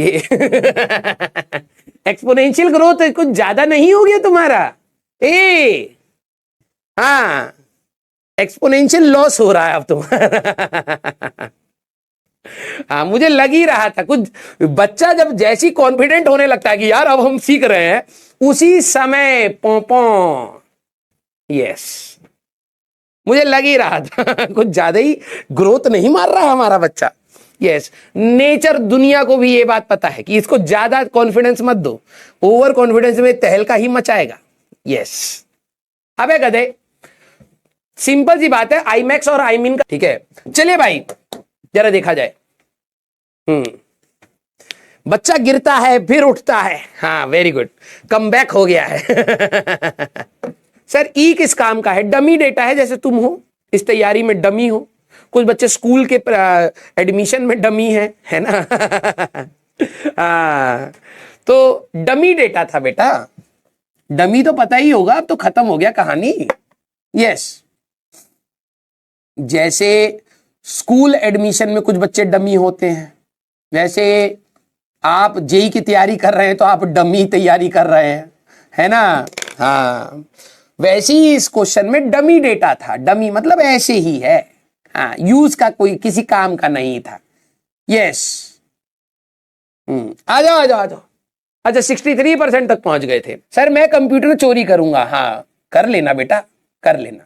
ये exponential growth कुछ ज्यादा नहीं हो गया तुम्हारा? ए हाँ, एक्सपोनेंशियल लॉस हो रहा है अब तुम्हारा। हाँ, मुझे लग ही रहा था कुछ। बच्चा जब जैसी कॉन्फिडेंट होने लगता है कि यार अब हम सीख रहे हैं, उसी समय पोंपो। यस, मुझे लग ही रहा था कुछ ज्यादा ही ग्रोथ नहीं मार रहा हमारा बच्चा। यस, नेचर दुनिया को भी ये बात पता है कि इसको ज्यादा कॉन्फिडेंस मत दो, ओवर कॉन्फिडेंस में तहलका ही मचाएगा। यस, अबे गधे, सिंपल सी बात है, आई मैक्स और आई मीन का। ठीक है, चलिए भाई जरा देखा जाए। बच्चा गिरता है फिर उठता है। हाँ, वेरी गुड, कम बैक हो गया है। सर ई किस काम का है? डमी डेटा है, जैसे तुम हो इस तैयारी में डमी हो, कुछ बच्चे स्कूल के एडमिशन में डमी है ना। तो डमी डेटा था बेटा, डमी तो पता ही होगा, अब तो खत्म हो गया कहानी। यस, जैसे स्कूल एडमिशन में कुछ बच्चे डमी होते हैं, वैसे आप जेई की तैयारी कर रहे हैं तो आप डमी तैयारी कर रहे हैं, है ना। हाँ, वैसे ही इस क्वेश्चन में डमी डेटा था। डमी मतलब ऐसे ही है, हाँ, यूज का कोई किसी काम का नहीं था। यस, आ जाओ आ जाओ आ जाओ। अच्छा, 63% तक पहुंच गए थे। सर मैं कंप्यूटर चोरी करूंगा। हाँ, कर लेना बेटा, कर लेना,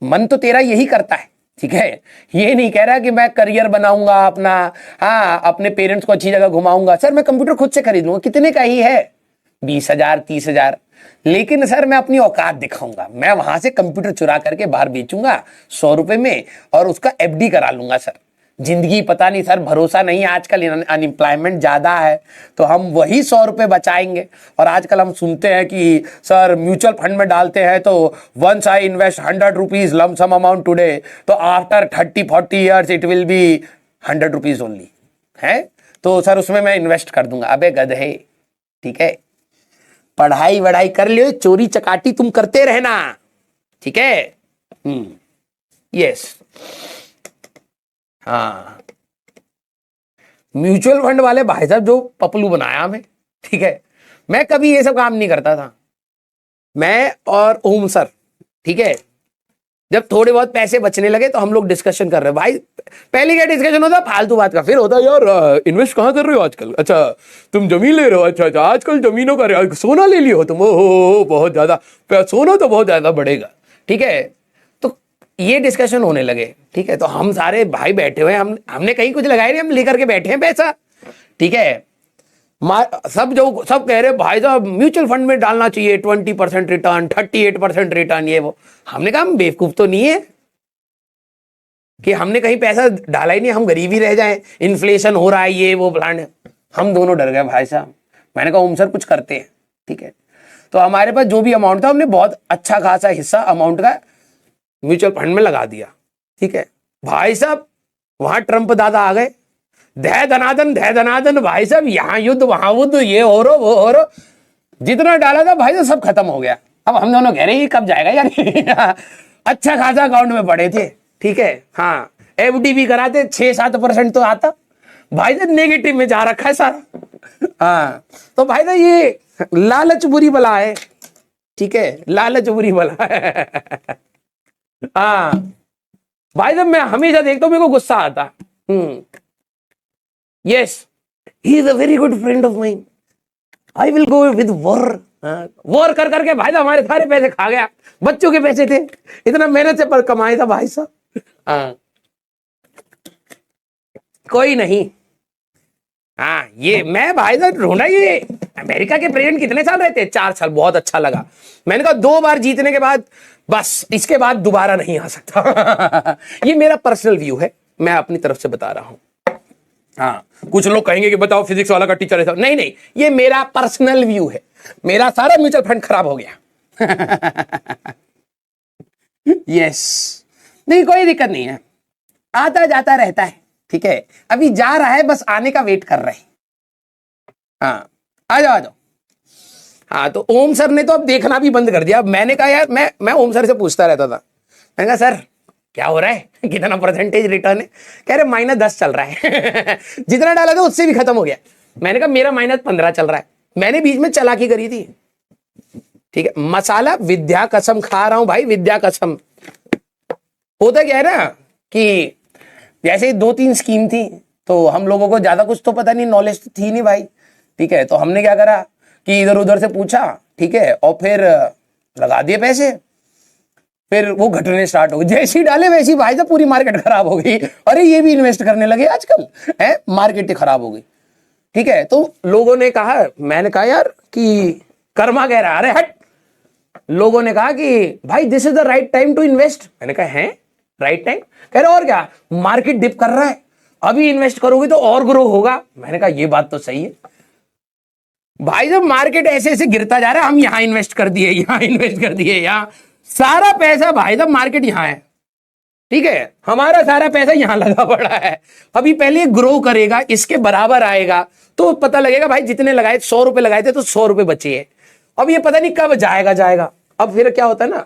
मन तो तेरा यही करता है। ठीक है, ये नहीं कह रहा कि मैं करियर बनाऊंगा अपना, हाँ, अपने पेरेंट्स को अच्छी जगह घुमाऊंगा। सर मैं कंप्यूटर खुद से खरीद लूंगा, कितने का ही है, 20,000 30,000, लेकिन सर मैं अपनी औकात दिखाऊंगा, मैं वहां से कंप्यूटर चुरा करके बाहर बेचूंगा 100 रुपए में और उसका एफडी करा लूंगा। सर जिंदगी पता नहीं सर, भरोसा नहीं, आजकल अनएम्प्लॉयमेंट ज्यादा है, तो हम वही 100 रुपए बचाएंगे। और आजकल हम सुनते हैं कि सर म्यूचुअल फंड में डालते हैं तो once I invest 100 rupees lump sum amount today, तो after 30-40 years it will be 100 rupees only, है, तो सर उसमें मैं इन्वेस्ट कर दूंगा। अबे गधे, ठीक है, पढ़ाई वढ़ाई कर लियो, चोरी चकाटी तुम करते रहना। ठीक है, यस, हाँ, म्यूचुअल फंड वाले भाई साहब जो पपलू बनाया हमें। ठीक है, मैं कभी ये सब काम नहीं करता था, मैं और ओम सर। ठीक है, जब थोड़े बहुत पैसे बचने लगे तो हम लोग डिस्कशन कर रहे हैं। भाई पहले क्या डिस्कशन होता, फालतू बात का, फिर होता यार इन्वेस्ट कहाँ कर रहे हो आजकल, अच्छा तुम जमीन ले रहे हो, अच्छा अच्छा आजकल जमीनों का, सोना ले लियो तुम, ओहो बहुत ज्यादा सोना तो बहुत ज्यादा बढ़ेगा। ठीक है, तो ये डिस्कशन होने लगे। ठीक है, तो हम सारे भाई बैठे हुए, हमने कहीं कुछ लगाया नहीं, हम लेकर के बैठे हैं पैसा। ठीक है, सब कह रहे भाई साहब म्यूचुअल फंड में डालना चाहिए, 20% रिटर्न, 38% रिटर्न, ये वो। हमने कहा हम बेवकूफ तो नहीं है कि हमने कहीं पैसा डाला ही नहीं, हम गरीब ही रह जाएं, इन्फ्लेशन हो रहा है, ये वो प्लान। हम दोनों डर गए भाई साहब। मैंने कहा ओम सर कुछ करते हैं। ठीक है, तो हमारे पास जो भी अमाउंट था, हमने बहुत अच्छा खासा हिस्सा अमाउंट का म्यूचुअल फंड में लगा दिया। ठीक है भाई साहब, वहां ट्रंप दादा आ गए, धै धनादन भाई साहब, यहां युद्ध वहां युद्ध, ये हो रो वो हो रो, जितना डाला था भाई साहब सब खत्म हो गया। अब हम दोनों कह रहे हैं कब जाएगा यार। अच्छा खासा अकाउंट में पड़े थे। ठीक है, हाँ, एफडी भी कराते, 6-7% तो आता, भाई साहब नेगेटिव में जा रखा है सारा। हाँ, तो भाई साहब ये लालच बुरी बला है। ठीक है, लालच बुरी बला है। हाँ भाई साहब, मैं हमेशा देखता हूं, मेरे को गुस्सा आता। Yes, he is a very good friend of mine. I will go with war. War कर करके भाई साहब हमारे सारे पैसे खा गया, बच्चों के पैसे थे, इतना मेहनत से पर कमाए था भाई साहब। कोई नहीं। हाँ, ये मैं भाई साहब ढूंढा, ये अमेरिका के प्रेसिडेंट कितने साल रहते? 4 साल। बहुत अच्छा लगा। मैंने कहा 2 बार जीतने के बाद बस इसके बाद दोबारा नहीं आ सकता। ये मेरा पर्सनल व्यू है, मैं अपनी तरफ से बता रहा हूं। हाँ, कुछ लोग कहेंगे कि बताओ फिजिक्स वाला का टीचर है। नहीं नहीं, ये मेरा पर्सनल व्यू है, मेरा सारा म्यूचुअल फंड खराब हो गया। यस, नहीं कोई दिक्कत नहीं है, आता जाता रहता है। ठीक है, अभी जा रहा है, बस आने का वेट कर रहे हैं। हाँ, आ जाओ आ जाओ। हाँ, तो ओम सर ने तो अब देखना भी बंद कर दिया। मैंने कहा यार, मैं ओम सर से पूछता रहता था, मैंने कहा सर क्या हो रहा है, कितना परसेंटेज रिटर्न है? कह रहे -10 चल रहा है। जितना डाला था उससे भी खत्म हो गया। मैंने कहा मेरा -15 चल रहा है, मैंने बीच में चालाकी करी थी। ठीक है, मसाला विद्या कसम खा रहा हूं भाई, विद्या कसम। होता क्या है ना कि जैसे 2-3 स्कीम थी, तो हम लोगों को ज्यादा कुछ तो पता नहीं, नॉलेज तो थी नहीं भाई। ठीक है, तो हमने क्या करा कि इधर उधर से पूछा, ठीक है, और फिर लगा दिए पैसे। फिर वो घटने स्टार्ट हो गए, जैसे ही डाले वैसी भाई साहब पूरी मार्केट खराब हो गई। अरे ये भी इन्वेस्ट करने लगे आजकल, है मार्केट खराब हो गई। ठीक है, तो लोगों ने कहा, मैंने कहा यार कि कर्मा कह रहा, अरे हट। लोगों ने कहा कि भाई this is the right time to invest. मैंने कहा है राइट टाइम? कह रहे और क्या, मार्केट डिप कर रहा है, अभी इन्वेस्ट करोगे तो और ग्रो होगा। मैंने कहा ये बात तो सही है भाई, जब मार्केट ऐसे ऐसे गिरता जा रहा है, हम यहां इन्वेस्ट कर दिए, यहां इन्वेस्ट कर दिए, यहां सारा पैसा भाई साहब, मार्केट यहां है। ठीक है, हमारा सारा पैसा यहां लगा पड़ा है। अभी पहले ग्रो करेगा, इसके बराबर आएगा तो पता लगेगा भाई, जितने लगाए 100 रुपए लगाए थे तो 100 रुपए बचे हैं। अब ये पता नहीं कब जाएगा। अब फिर क्या होता है ना,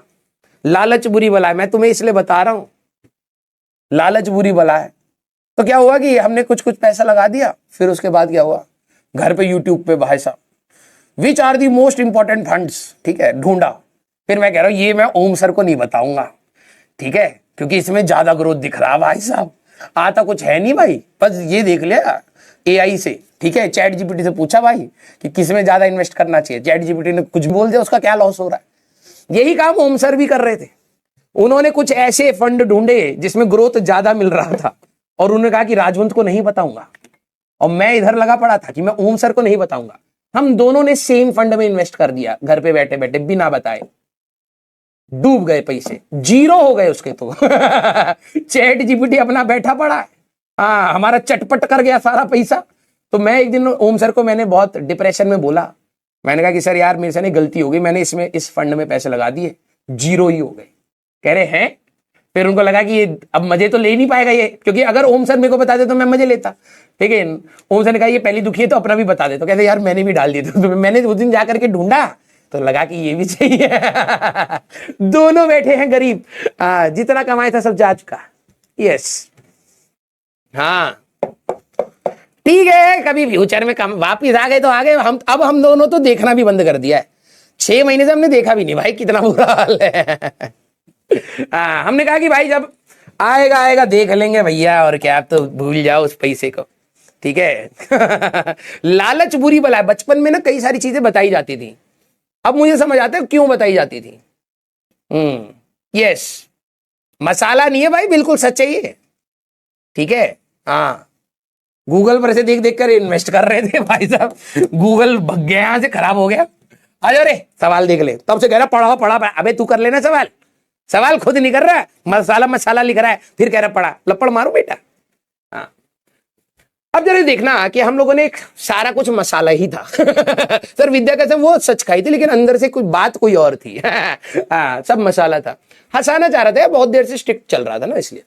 लालच बुरी बला है, मैं तुम्हें इसलिए बता रहा हूं, लालच बुरी बला है। तो क्या हुआ कि हमने कुछ पैसा लगा दिया, फिर उसके बाद क्या हुआ, घर पे यूट्यूब पे भाई साहब which are the most important funds, ठीक है, ढूंढा। फिर मैं कह रहा हूं ये मैं ओम सर को नहीं बताऊंगा, ठीक है, क्योंकि इसमें ज्यादा ग्रोथ दिख रहा भाई साहब, आता कुछ है नहीं भाई, बस ये देख लिया एआई से। ठीक है, चैट जीपीटी से पूछा भाई कि किसमें ज्यादा इन्वेस्ट करना चाहिए, चैट जीपीटी ने कुछ बोल दिया, उसका क्या लॉस हो रहा है। यही काम ओम सर भी कर रहे थे, उन्होंने कुछ ऐसे फंड ढूंढे जिसमें ग्रोथ ज्यादा मिल रहा था, और उन्होंने कहा कि राजवंत को नहीं बताऊंगा, और मैं इधर लगा पड़ा था कि मैं ओम सर को नहीं बताऊंगा। हम दोनों ने सेम फंड में इन्वेस्ट कर दिया, घर पे बैठे बैठे बिना बताए, डूब गए पैसे, जीरो हो गए उसके तो। चैट जीपीटी अपना बैठा पड़ा है, हाँ हमारा चटपट कर गया सारा पैसा। तो मैं एक दिन ओम सर को मैंने बहुत डिप्रेशन में बोला, मैंने कहा कि सर यार मेरे से नहीं गलती हो गई, मैंने इसमें इस फंड में पैसे लगा दिए, जीरो ही हो गए। कह रहे हैं, फिर उनको लगा कि ये अब मजे तो ले नहीं पाएगा ये, क्योंकि अगर ओम सर मेरे को बता दे तो मैं मजे लेता। ठीक है, ओम सर ने कहा ये पहली दुखी है तो अपना भी बता दे, तो कहते यार मैंने भी डाल दिया, तो मैंने उस दिन जाकर के ढूंढा तो लगा कि ये भी चाहिए। दोनों बैठे हैं गरीब, जितना कमाया था सब जा चुका। यस, हाँ ठीक है, कभी फ्यूचर में कम वापिस आ गए तो आ गए। हम दोनों तो देखना भी बंद कर दिया है, 6 महीने से हमने देखा भी नहीं भाई, कितना बुरा हाल है। हमने कहा कि भाई जब आएगा देख लेंगे भैया, और क्या, आप तो भूल जाओ उस पैसे को। ठीक है। लालच बुरी बला है। बचपन में ना कई सारी चीजें बताई जाती थी, अब मुझे समझ आता है क्यों बताई जाती थी। यस, मसाला नहीं है भाई, बिल्कुल सच्चाई है। ठीक है, हाँ गूगल पर से देख देख कर इन्वेस्ट कर रहे थे भाई साहब, गूगल भग गया यहां से, खराब हो गया। आ जाओ रे सवाल देख ले, तब से कह रहा पढ़ा। अबे तू कर लेना सवाल खुद नहीं कर रहा है, मसाला लिख रहा है, फिर कह रहा पढ़ा, लपड़ मारो बेटा। हाँ, अब जरा देखना कि हम लोगों ने एक सारा कुछ मसाला ही था। सर विद्या कसम वो सच खाई थी, लेकिन अंदर से कुछ बात कोई और थी। सब मसाला था, हंसाना चाह रहा था, बहुत देर से स्ट्रिक्ट चल रहा था ना इसलिए।